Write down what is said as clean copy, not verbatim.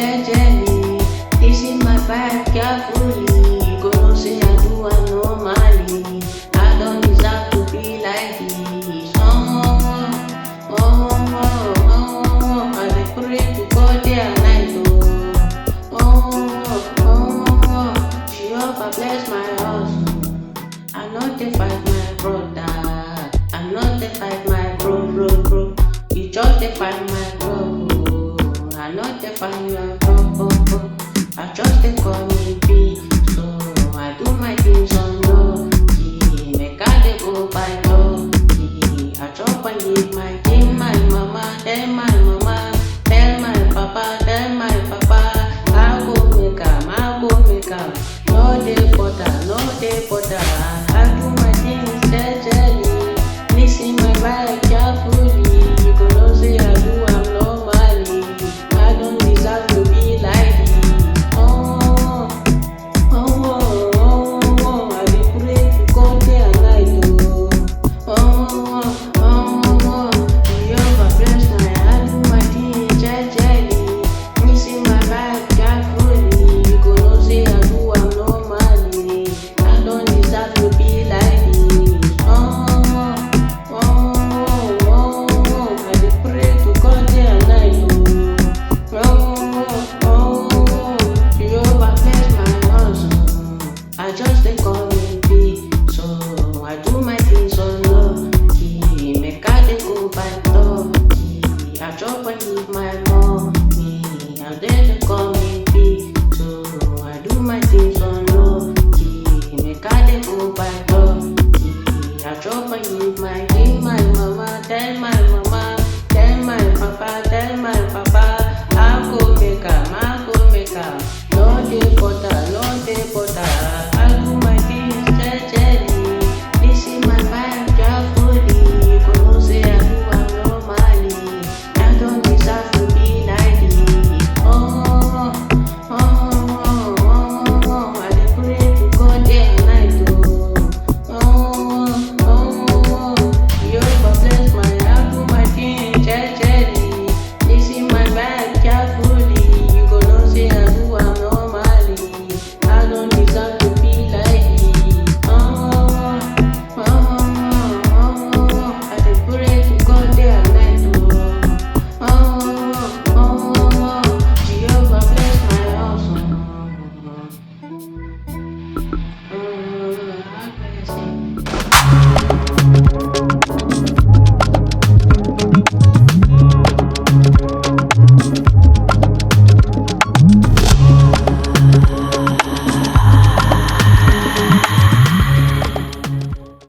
jejely. This is my vibe carefully. You go know say I do am normally. I don't deserve to be like this. I dey pray to God day and night. Jehovah bless my hustle. I no dey fight my brother. I no dey fight my bro. You just dey fight my bro. I no dey fight your bro. I just dey call me B. So I do my things on low. Make I dey go by law. I chop and give my thing, my mama, tell my mama, tell my papa, tell my papa. I go make am. No dey butter. I do my things jejely. Listen my vibe carefully. You go know say I do am normally. I don't deserve to be like this. I dey pray to God day and night. Jehovah bless I do my things jejely. Listen my vibe carefully. You go know say I do am normally. I don't deserve to be like this. I dey pray to God day and night. Jehovah bless my hustle. I just dey call me B. So I do my things on low. Make I dey go by door. I drop and give my money. And then they call me B. So I do my things on